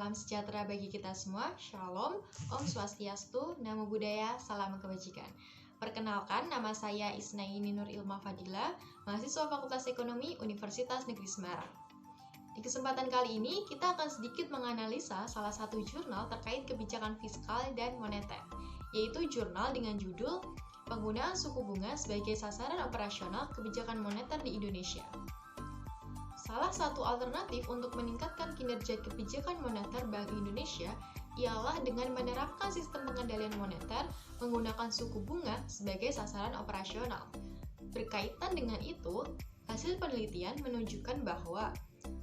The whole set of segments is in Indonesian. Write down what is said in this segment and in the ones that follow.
salam sejahtera bagi kita semua. Shalom, Om Swastiastu, Namo Buddhaya, Salam Kebajikan. Perkenalkan, nama saya Isnaini Nur Ilma Fadila, mahasiswa Fakultas Ekonomi Universitas Negeri Semarang. Di kesempatan kali ini, kita akan sedikit menganalisa salah satu jurnal terkait kebijakan fiskal dan moneter, yaitu jurnal dengan judul Penggunaan Suku Bunga sebagai Sasaran Operasional Kebijakan Moneter di Indonesia. Salah satu alternatif untuk meningkatkan kinerja kebijakan moneter Bank Indonesia ialah dengan menerapkan sistem pengendalian moneter menggunakan suku bunga sebagai sasaran operasional. Berkaitan dengan itu, hasil penelitian menunjukkan bahwa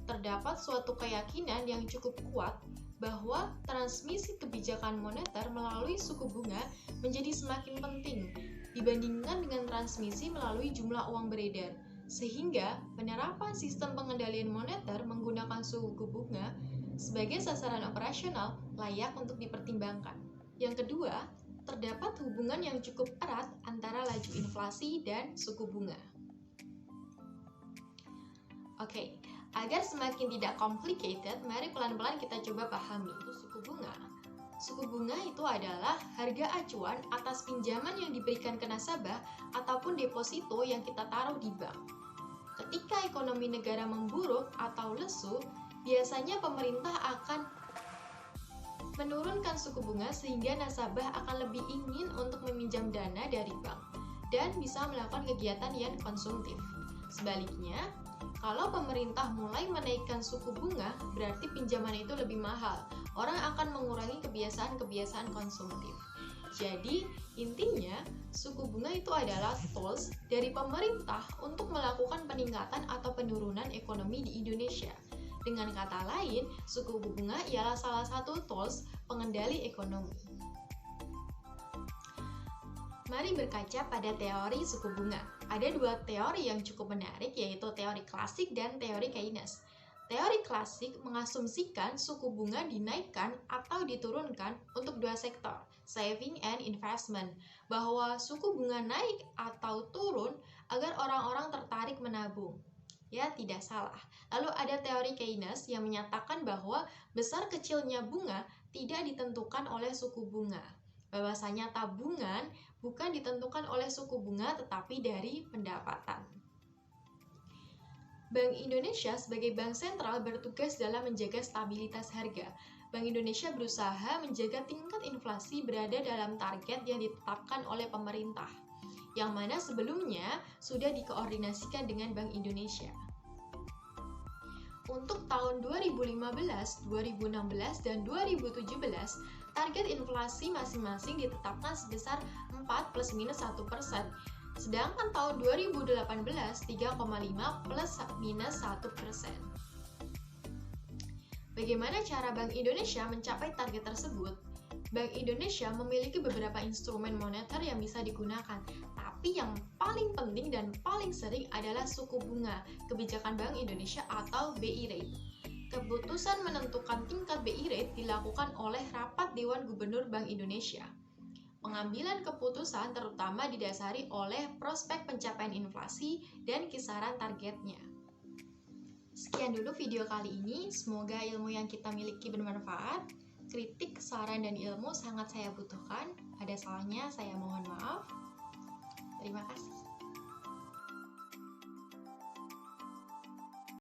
terdapat suatu keyakinan yang cukup kuat bahwa transmisi kebijakan moneter melalui suku bunga menjadi semakin penting dibandingkan dengan transmisi melalui jumlah uang beredar, sehingga penerapan sistem pengendalian moneter menggunakan suku bunga sebagai sasaran operasional layak untuk dipertimbangkan. Yang kedua, terdapat hubungan yang cukup erat antara laju inflasi dan suku bunga. Oke, agar semakin tidak complicated, mari pelan-pelan kita coba pahami suku bunga. Suku bunga itu adalah harga acuan atas pinjaman yang diberikan ke nasabah ataupun deposito yang kita taruh di bank. Ketika ekonomi negara memburuk atau lesu, biasanya pemerintah akan menurunkan suku bunga sehingga nasabah akan lebih ingin untuk meminjam dana dari bank dan bisa melakukan kegiatan yang konsumtif. Sebaliknya, kalau pemerintah mulai menaikkan suku bunga, berarti pinjaman itu lebih mahal. Orang akan mengurangi kebiasaan-kebiasaan konsumtif. Jadi, intinya, suku bunga itu adalah tools dari pemerintah untuk melakukan peningkatan atau penurunan ekonomi di Indonesia. Dengan kata lain, suku bunga ialah salah satu tools pengendali ekonomi. Mari berkaca pada teori suku bunga. Ada dua teori yang cukup menarik, yaitu teori klasik dan teori Keynes. Teori klasik mengasumsikan suku bunga dinaikkan atau diturunkan untuk dua sektor, saving and investment, bahwa suku bunga naik atau turun agar orang-orang tertarik menabung. Ya, tidak salah. Lalu ada teori Keynes yang menyatakan bahwa besar kecilnya bunga tidak ditentukan oleh suku bunga. Bahwasanya tabungan bukan ditentukan oleh suku bunga tetapi dari pendapatan. Bank Indonesia sebagai bank sentral bertugas dalam menjaga stabilitas harga. Bank Indonesia berusaha menjaga tingkat inflasi berada dalam target yang ditetapkan oleh pemerintah, yang mana sebelumnya sudah dikoordinasikan dengan Bank Indonesia. Untuk tahun 2015, 2016, dan 2017, target inflasi masing-masing ditetapkan sebesar 4 plus minus 1%. Sedangkan tahun 2018, 3,5 plus minus 1%. Bagaimana cara Bank Indonesia mencapai target tersebut? Bank Indonesia memiliki beberapa instrumen moneter yang bisa digunakan, tapi yang paling penting dan paling sering adalah suku bunga, kebijakan Bank Indonesia atau BI Rate. Keputusan menentukan tingkat BI Rate dilakukan oleh Rapat Dewan Gubernur Bank Indonesia. Pengambilan keputusan terutama didasari oleh prospek pencapaian inflasi dan kisaran targetnya. Sekian dulu video kali ini, semoga ilmu yang kita miliki bermanfaat. Kritik, saran, dan ilmu sangat saya butuhkan. Ada salahnya, saya mohon maaf. Terima kasih.